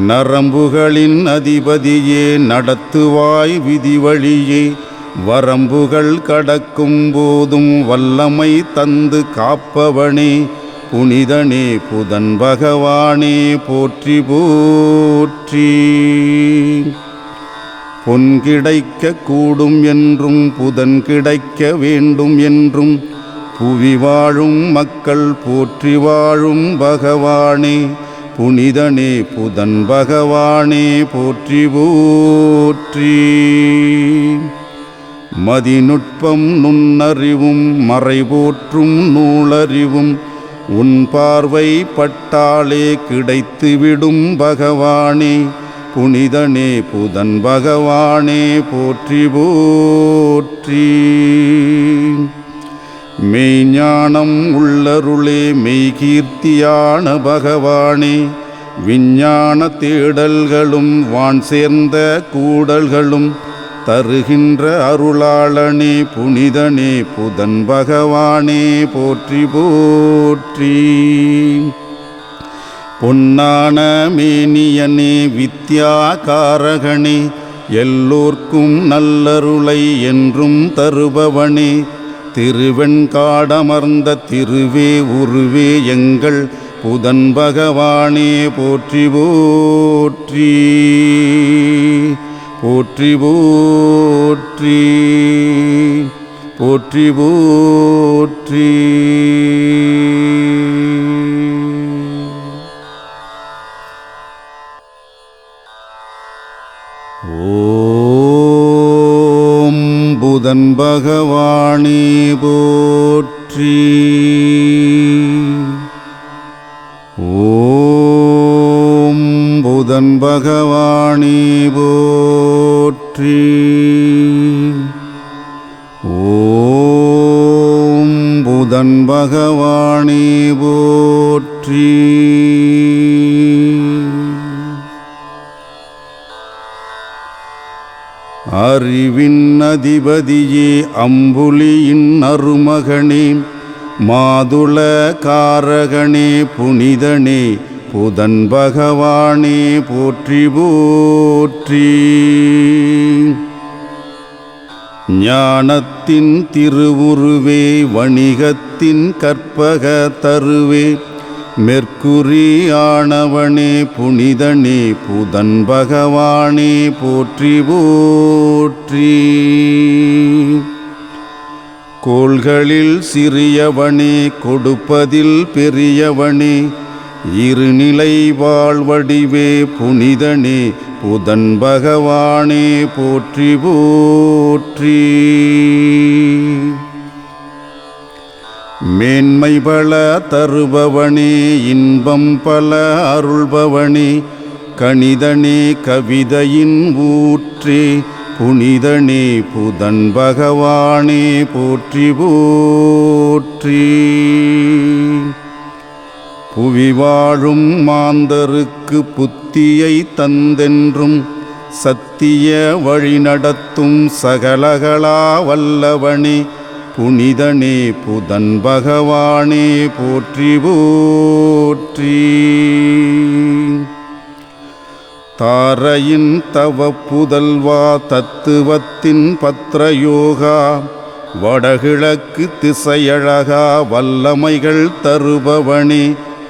நரம்புகளின் அதிபதியே நடத்துவாய் விதிவழியே, வரம்புகள் கடக்கும் போதும் வல்லமை தந்து காப்பவனே, புனிதனே புதன் பகவானே போற்றி போற்றி. பொன் கிடைக்க கூடும் என்றும் புதன் கிடைக்க வேண்டும் என்றும், புவி வாழும் மக்கள் போற்றி வாழும் பகவானே, புனிதனே புதன் பகவானே போற்றி போற்றி. மதிநுட்பம் நுண்ணறிவும் மறைபோற்றும் நூலறிவும், உன் பார்வை பட்டாலே கிடைத்துவிடும் பகவானே, புனிதனே புதன் பகவானே போற்றி போற்றி. மெய்ஞானம் உள்ளருளே மெய்கீர்த்தியான பகவானே, விஞ்ஞான தேடல்களும் வான் சேர்ந்த கூடல்களும் தருகின்ற அருளாளனே, புனிதனே புதன் பகவானே போற்றி போற்றி. பொன்னான மேனியனே வித்யாகாரகனே, எல்லோர்க்கும் நல்லருளை என்றும் தருபவனே, திருவெண்காடமர்ந்த திருவே உருவே எங்கள் புதன் பகவானே போற்றி போற்றி. போற்றி போற்றி போற்றி போற்றி. ஓம் புதன் பகவானே போற்றி. ஓம் புதன் பகவானே போற்றி. ஓம் புதன் பகவானே போற்றி. அறிவின் அதிபதியே அம்புலியின் அருமகனே, மாதுள காரகனே புனிதனே புதன் பகவானே போற்றி போற்றி. ஞானத்தின் திருவுருவே வணிகத்தின் கற்பக தருவே, மெர்க்குரி ஆனவனே புனிதனே புதன் பகவானே போற்றி போற்றி. கோள்களில் சிறியவனே கொடுப்பதில் பெரியவனே, இருநிலை வாழ்வடிவே புனிதனே புதன் பகவானே போற்றி போற்றி. மேன்மை பல தருபவனே இன்பம் பல அருள்பவனே, கணிதனே கவிதையின் ஊற்றே, புனிதனே புதன் பகவானே போற்றி போற்றி. புவி வாழும் மாந்தருக்கு புத்தியை தந்தென்றும், சத்திய வழி நடத்தும் சகலகளா வல்லவனே, புனிதனே புதன் பகவானே போற்றி போற்றி. தாரையின் தவ புதல்வா தத்துவத்தின் பத்ரயோகா, வடகிழக்கு திசையழகா வல்லமைகள் தருபவனே,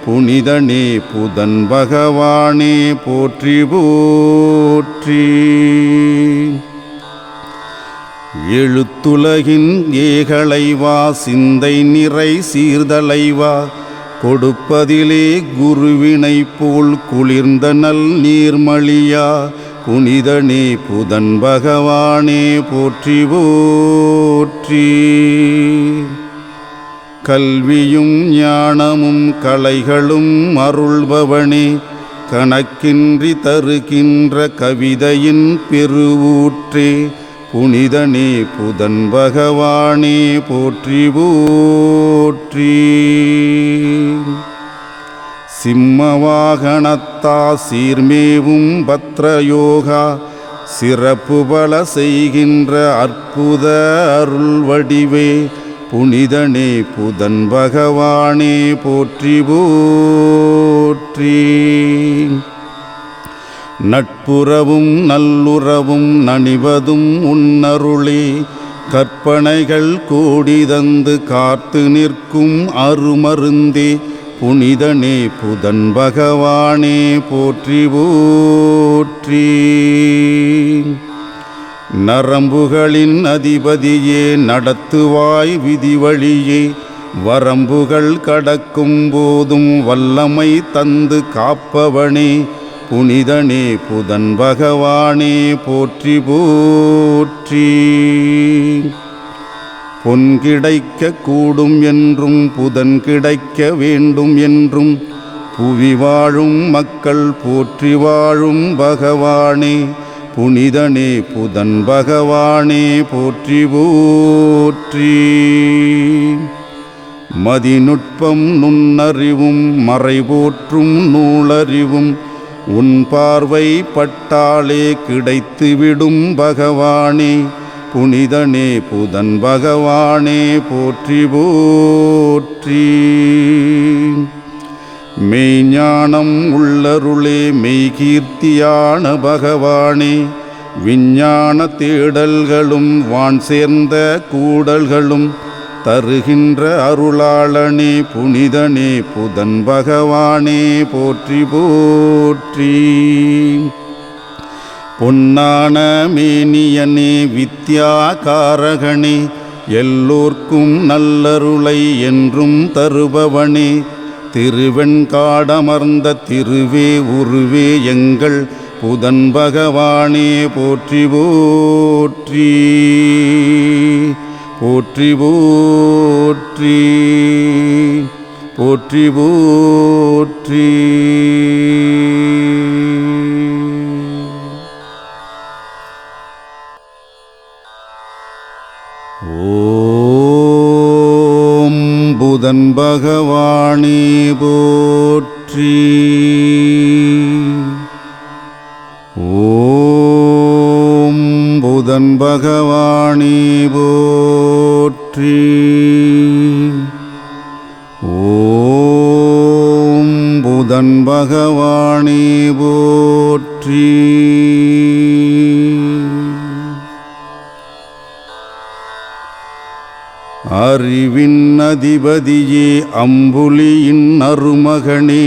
புனிதனே புதன் பகவானே போற்றி போற்றி. எழுத்துலகின் ஏகலைவா சிந்தை நிறை சீர்தலைவா கொடுப்பதிலே குருவினை போல் குளிர்ந்த நல் நீர்மழியா புனிதனே புதன் பகவானே போற்றி போற்றி. கல்வியும் ஞானமும் கலைகளும் அருள்பவனே கணக்கின்றி தருகின்ற கவிதையின் பெருவூற்றே புனிதனே புதன் பகவானே போற்றி போற்றி. சிம்மவாகனத்தா சீர்மேவும் பத்ரயோகா சிறப்பு பல செய்கின்ற அற்புத அருள்வடிவே புனிதனே புதன் பகவானே போற்றி போற்றி. நட்புறவும் நல்லுறவும் நனிவதும் உன்னருளே கற்பனைகள் கோடி தந்து காத்து நிற்கும் அருமருந்தே புனிதனே புதன் பகவானே போற்றி போற்றி. நரம்புகளின் அதிபதியே நடத்துவாய் விதிவழியே வரம்புகள் கடக்கும் போதும் வல்லமை தந்து காப்பவனே புனிதனே புதன் பகவானே போற்றி போற்றி. பொன் கிடைக்க கூடும் என்றும் புதன் கிடைக்க வேண்டும் என்றும் புவி வாழும் மக்கள் போற்றி வாழும் பகவானே புனிதனே புதன் பகவானே போற்றி போற்றி. மதிநுட்பம் நுண்ணறிவும் மறைபோற்றும் நூலறிவும் உன் பார்வை பட்டாலே கிடைத்துவிடும் பகவானே புனிதனே புதன் பகவானே போற்றி போற்றி. மெய்ஞானம் உள்ளருளே மெய்கீர்த்தியான பகவானே விஞ்ஞான தேடல்களும் வான் சேர்ந்த கூடல்களும் தருகின்ற அருளாளனே புனிதனே புதன் பகவானே போற்றி போற்றி. பொன்னான மேனியனே வித்யாகாரகனே எல்லோர்க்கும் நல்லருளை என்றும் தருபவனே திருவெண்காடமர்ந்த திருவே உருவே எங்கள் புதன் பகவானே போற்றி போற்றி. போற்றி போற்றி போற்றி போற்றி. ஓம் புதன் பகவானே போற்றி. ஓம் புதன் பகவானே போற்றி. ஓம் புதன் பகவானே போற்றி. அறிவின் அதிபதியே அம்புலியின் அருமகனே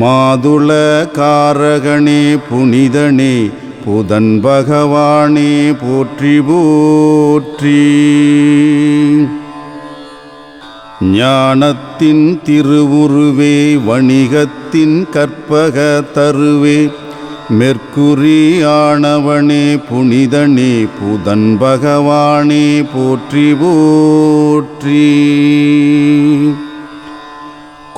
மாதுள காரகனே புனிதனே புதன் பகவானே போற்றி போற்றி. ஞானத்தின் திருவுருவே வணிகத்தின் கற்பக தருவே மெர்க்குரி ஆனவனே புனிதனே புதன் பகவானே போற்றி போற்றி.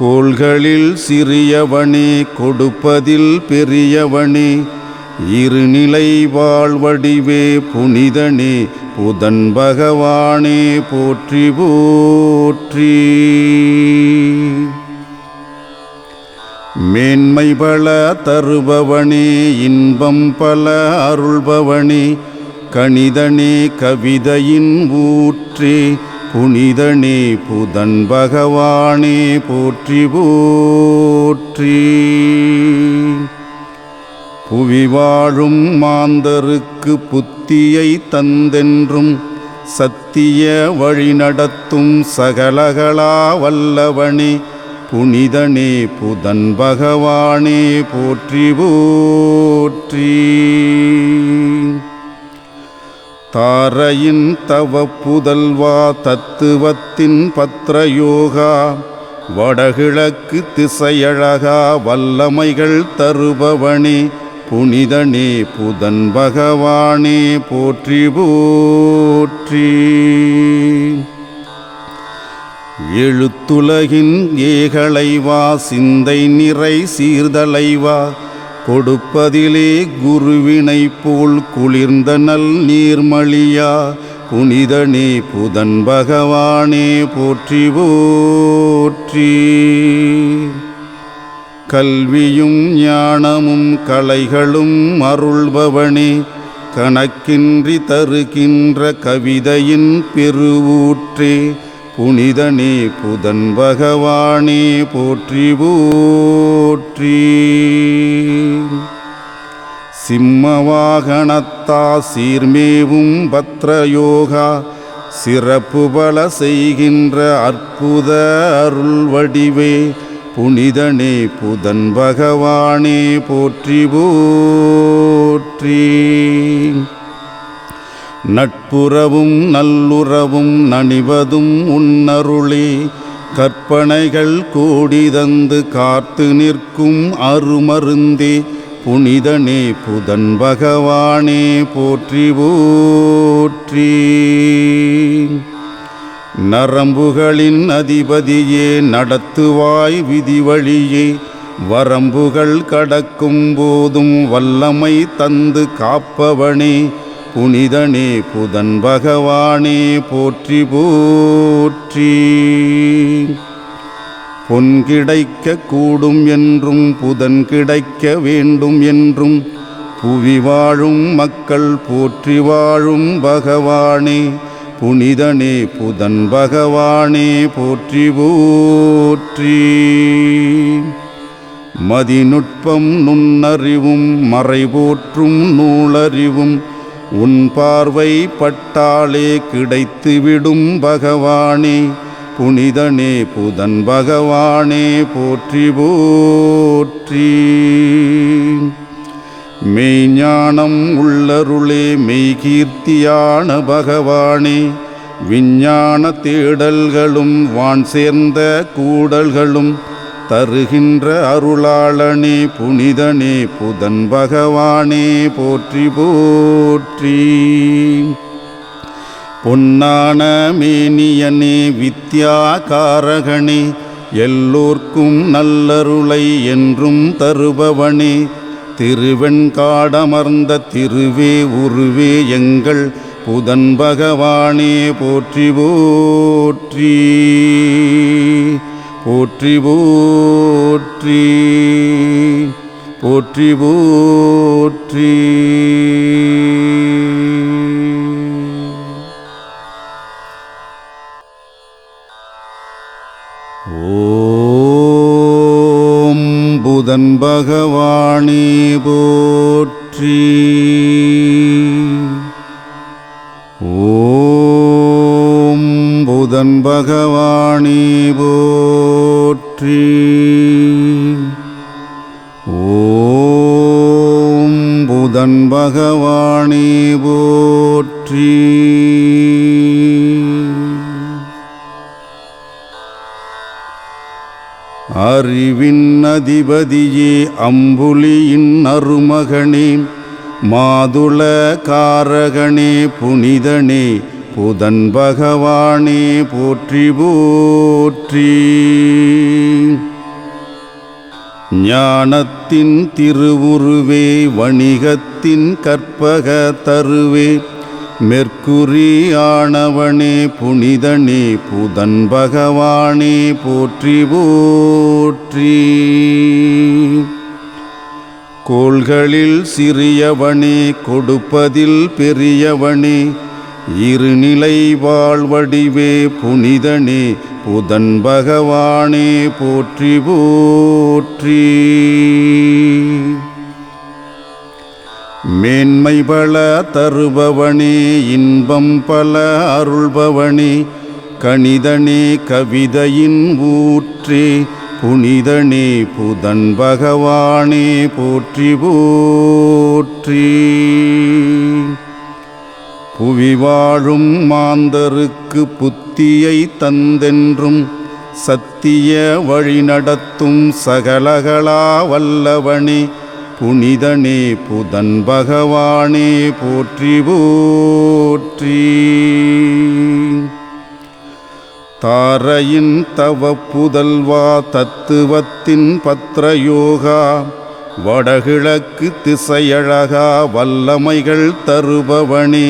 கோள்களில் சிறியவனே கொடுப்பதில் பெரியவனே இருநிலை வாழ்வடிவே புனிதனே புதன் பகவானே போற்றி போற்றி. மேன்மை பல தருபவனே இன்பம் பல அருள்பவனே கணிதனே கவிதையின் ஊற்றே புனிதனே புதன் பகவானே போற்றி போற்றி. புவி வாழும் மாந்தருக்கு புத்தியை தந்தென்றும் சத்திய வழி நடத்தும் சகலகளா வல்லவனே புனிதனே புதன் பகவானே போற்றி போற்றி. தாரையின் தவ புதல்வா தத்துவத்தின் பத்ரயோகா வடகிழக்கு திசையழகா வல்லமைகள் தருபவனே புனிதனே புதன் பகவானே போற்றி போற்றி. எழுத்துலகின் ஏகலைவா சிந்தை நிறை சீர்தலைவா கொடுப்பதிலே குருவினை போல் குளிர்ந்த நல் நீர்மழியா புனிதனே புதன் பகவானே போற்றி போற்றி. கல்வியும் ஞானமும் கலைகளும் அருள்பவனே கணக்கின்றி தருகின்ற கவிதையின் பெருவூற்றே புனிதனே புதன் பகவானே போற்றி போற்றி. சிம்மவாகனத்தா சீர்மேவும் பத்ரயோகா சிறப்பு பல செய்கின்ற அற்புத அருள் வடிவே புனிதனே புதன் பகவானே போற்றி போற்றி. நட்புறவும் நல்லுறவும் நனிவதும் உன்னருளே கற்பனைகள் கோடி தந்து காத்து நிற்கும் அருமருந்தே புனிதனே புதன் பகவானே போற்றி போற்றி. நரம்புகளின் அதிபதியே நடத்துவாய் விதிவழியே வரம்புகள் கடக்கும் போதும் வல்லமை தந்து காப்பவனே புனிதனே புதன் பகவானே போற்றி போற்றி. பொன் கிடைக்க கூடும் என்றும் புதன் கிடைக்க வேண்டும் என்றும் புவி வாழும் மக்கள் போற்றி வாழும் பகவானே புனிதனே புதன் பகவானே போற்றி போற்றி. மதிநுட்பம் நுண்ணறிவும் மறைபோற்றும் நூலறிவும் உன் பார்வை பட்டாலே கிடைத்துவிடும் பகவானே புனிதனே புதன் பகவானே போற்றி போற்றி. மெய்ஞானம் உள்ளருளே மெய்கீர்த்தியான பகவானே விஞ்ஞான தேடல்களும் வான் சேர்ந்த கூடல்களும் தருகின்ற அருளாளனே புனிதனே புதன் பகவானே போற்றி போற்றி. பொன்னான மேனியனே வித்யாகாரகனே எல்லோர்க்கும் நல்லருளை என்றும் தருபவனே திருவெண்காடமர்ந்த திருவே உருவே எங்கள் புதன் பகவானே போற்றி போற்றி. போற்றி போற்றி போற்றி போற்றி. ஓம் புதன் பகவானே போற்றி. ஓம் புதன் பகவானே போற்றி. ஓம் புதன் பகவானே போற்றி. அறிவின் அதிபதியே அம்புலியின் அருமகனே மாதுள காரகனே புனிதனே புதன் பகவானே போற்றி போற்றி. ஞானத்தின் திருவுருவே வணிகத்தின் கற்பக தருவே மெர்க்குரி ஆனவனே புனிதனே புதன் பகவானே போற்றி போற்றி. கோள்களில் சிறியவனே கொடுப்பதில் பெரியவனே இருநிலை வாழ்வடிவே புனிதனே புதன் பகவானே போற்றி போற்றி. மேன்மை பல தருபவனே இன்பம் பல அருள்பவனே கணிதனே கவிதையின் ஊற்றே புனிதனே புதன் பகவானே போற்றி போற்றி. புவி வாழும் மாந்தருக்கு புத்தியை தந்தென்றும் சத்திய வழி நடத்தும் சகலகளா வல்லவனே புனிதனே புதன் பகவானே போற்றி போற்றி. தாரையின் தவ புதல்வா தத்துவத்தின் பத்ரயோகா வடகிழக்கு திசையழகா வல்லமைகள் தருபவனே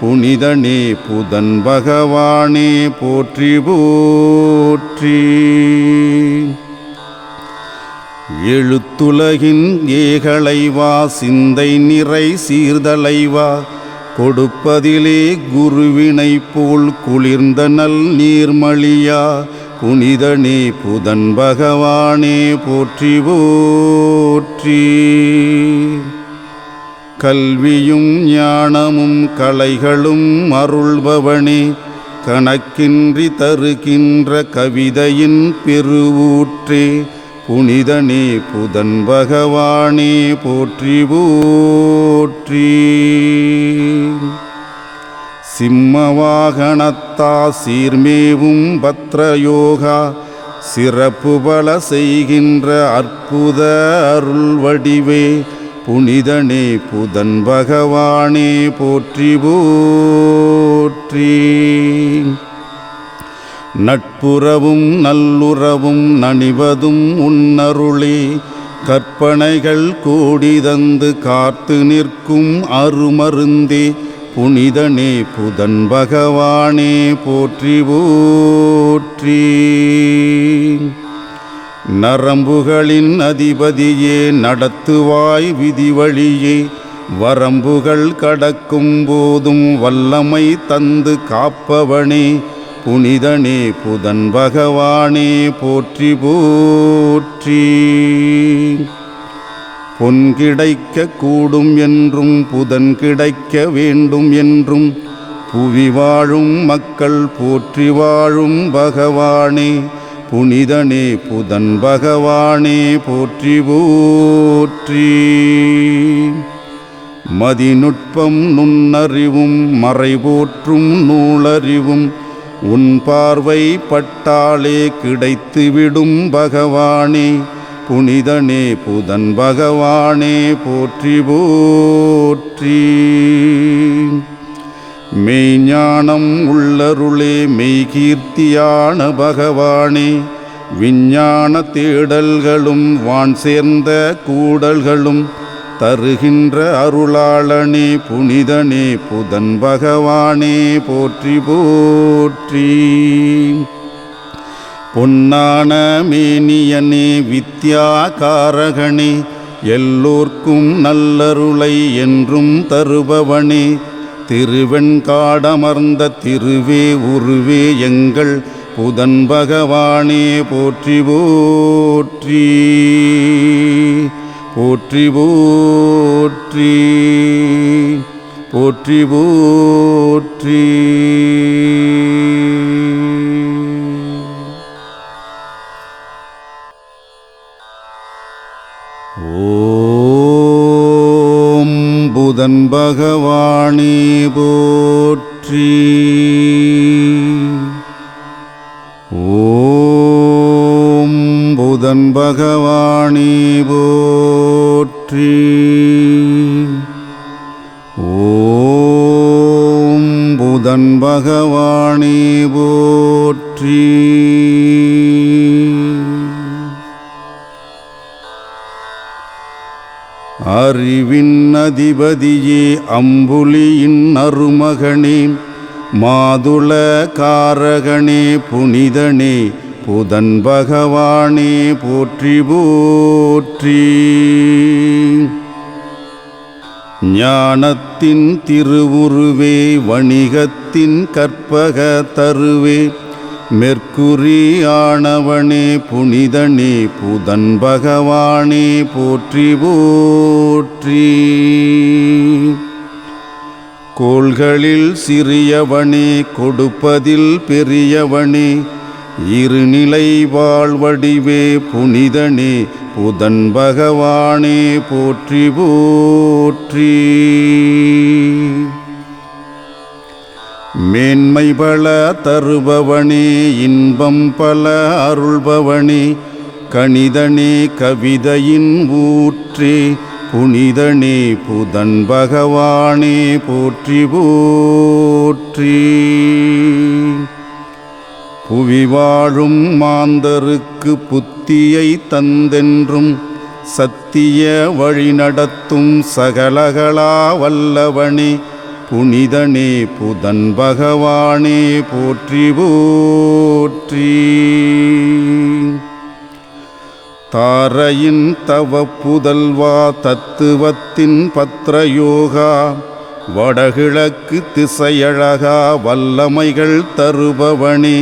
புனிதனே புதன் பகவானே போற்றி போற்றி. எழுத்துலகின் ஏகலைவா சிந்தை நிறை சீர்தலைவா கொடுப்பதிலே குருவினை போல் குளிர்ந்த நல் நீர்மழியா புனிதனே புதன் பகவானே போற்றி போற்றி. கல்வியும் ஞானமும் கலைகளும் அருள்பவனே கணக்கின்றி தருகின்ற கவிதையின் பெருவூற்றே புனிதனே புதன் பகவானே போற்றி போற்றி. சிம்மவாகனத்தா சீர்மேவும் பத்ரயோகா சிறப்பு பல செய்கின்ற அற்புத அருள்வடிவே புனிதனே புதன் பகவானே போற்றி போற்றி. நட்புறவும் நல்லுறவும் நனிவதும் உன்னருளே கற்பனைகள் கோடி தந்து காத்து நிற்கும் அருமருந்தே புனிதனே புதன் பகவானே போற்றி போற்றி. நரம்புகளின் அதிபதியே நடத்துவாய் விதிவழியே வரம்புகள் கடக்கும் போதும் வல்லமை தந்து காப்பவனே புனிதனே புதன் பகவானே போற்றி போற்றி. பொன் கிடைக்க கூடும் என்றும் புதன் கிடைக்க வேண்டும் என்றும் புவி வாழும் மக்கள் போற்றி வாழும் பகவானே புனிதனே புதன் பகவானே போற்றி போற்றி. மதிநுட்பம் நுண்ணறிவும் மறைபோற்றும் நூலறிவும் உன் பார்வை பட்டாலே கிடைத்துவிடும் பகவானே புனிதனே புதன் பகவானே போற்றி போற்றி. மெய்ஞானம் உள்ளருளே மெய்கீர்த்தியான பகவானே விஞ்ஞான தேடல்களும் வான் சேர்ந்த கூடல்களும் தருகின்ற அருளாளனே புனிதனே புதன் பகவானே போற்றி போற்றி. பொன்னான மேனியனே வித்யாகாரகனே எல்லோர்க்கும் நல்லருளை என்றும் தருபவனே திருவெண்காடமர்ந்த திருவே உருவே எங்கள் புதன் பகவானே போற்றி போற்றி. போற்றி போற்றி போற்றி போற்றி. ஓம் புதன் பகவானே போற்றி. ஓம் புதன் பகவானே போற்றி. ஓம் புதன் பகவானே போற்றி. அறிவின் அதிபதியே அம்புலியின் அருமகனே மாதுள காரகனே புனிதனே புதன் பகவானே போற்றி போற்றி. ஞானத்தின் திருவுருவே வணிகத்தின் கற்பக தருவே மெர்க்குரி ஆனவனே புனிதனே புதன் பகவானே போற்றி போற்றி. கோள்களில் சிறியவனே கொடுப்பதில் பெரியவனே இருநிலை வாழ்வடிவே புனிதனே புதன் பகவானே போற்றி போற்றி. மேன்மை பல தருபவனே இன்பம் பல அருள்பவனே கணிதனே கவிதையின் ஊற்றே புனிதனே புதன் பகவானே போற்றி போற்றி. புவி வாழும் மாந்தருக்கு புத்தியை தந்தென்றும் சத்திய வழி நடத்தும் சகலகளா வல்லவனே புனிதனே புதன் பகவானே போற்றி போற்றி. தாரையின் தவ புதல்வா தத்துவத்தின் பத்ரயோகா வடகிழக்கு திசையழகா வல்லமைகள் தருபவனே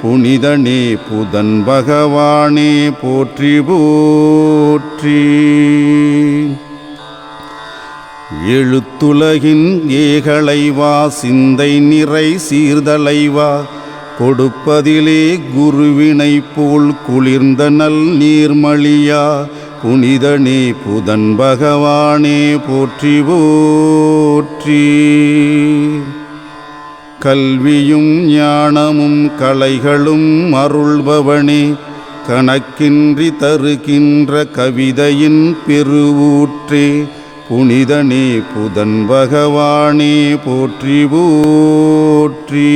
புனிதனே புதன் பகவானே போற்றி போற்றி. எழுத்துலகின் ஏகலைவா சிந்தை நிறை சீர்தலைவா கொடுப்பதிலே குருவினை போல் குளிர்ந்த நல் நீர்மழியா புனிதனே புதன் பகவானே போற்றி போற்றி. கல்வியும் ஞானமும் கலைகளும் அருள்பவனே கணக்கின்றி தருகின்ற கவிதையின் பெருவூற்றே புனிதனே புதன் பகவானே போற்றி போற்றி.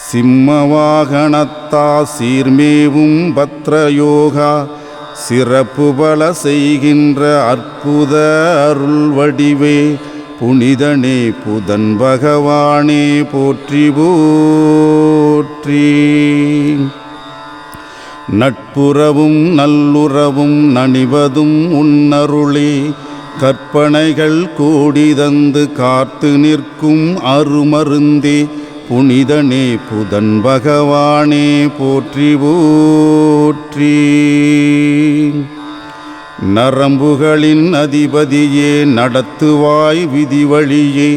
சிம்மவாகனத்தா சீர்மேவும் பத்ரயோகா சிறப்பு பல செய்கின்ற அற்புத அருள் வடிவே புனிதனே புதன் பகவானே போற்றி போற்றி. நட்புறவும் நல்லுறவும் நனிவதும் உன்னருளே கற்பனைகள் கோடி தந்து காத்து நிற்கும் அருமருந்தே புனிதனே புதன் பகவானே போற்றி போற்றி. நரம்புகளின் அதிபதியே நடத்துவாய் விதிவழியே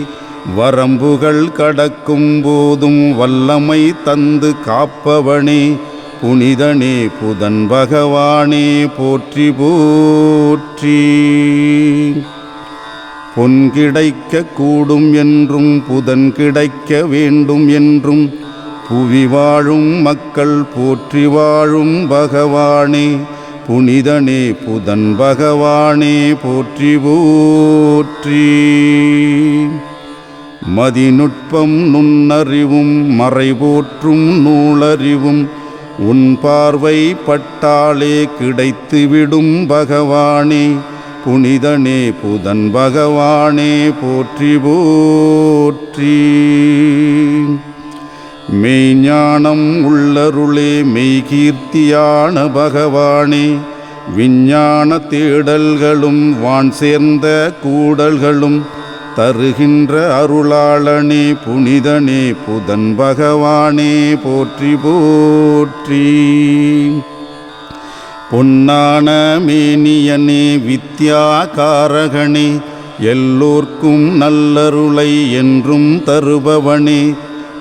வரம்புகள் கடக்கும் போதும் வல்லமை தந்து காப்பவனே புனிதனே புதன் பகவானே போற்றி போற்றி. பொன் கிடைக்க கூடும் என்றும் புதன் கிடைக்க வேண்டும் என்றும் புவி வாழும் மக்கள் போற்றி வாழும் பகவானே புனிதனே புதன் பகவானே போற்றி போற்றி. மதிநுட்பம் நுண்ணறிவும் மறைபோற்றும் நூலறிவும் உன் பார்வை பட்டாலே கிடைத்துவிடும் பகவானே புனிதனே புதன் பகவானே போற்றி போற்றி. மெய்ஞானம் உள்ளருளே மெய்கீர்த்தியான பகவானே விஞ்ஞான தேடல்களும் வான் சேர்ந்த கூடல்களும் தருகின்ற அருளாளனே புனிதனே புதன் பகவானே போற்றி போற்றி. பொன்னான மேனியனே வித்யாகாரகனே எல்லோர்க்கும் நல்லருளை என்றும் தருபவனே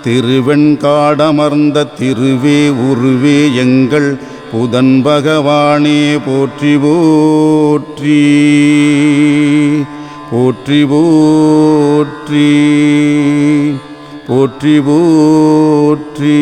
திருவெண்காடமர்ந்த திருவே உருவே எங்கள் புதன் பகவானே போற்றி போற்றி. போற்றி போற்றி போற்றி போற்றி.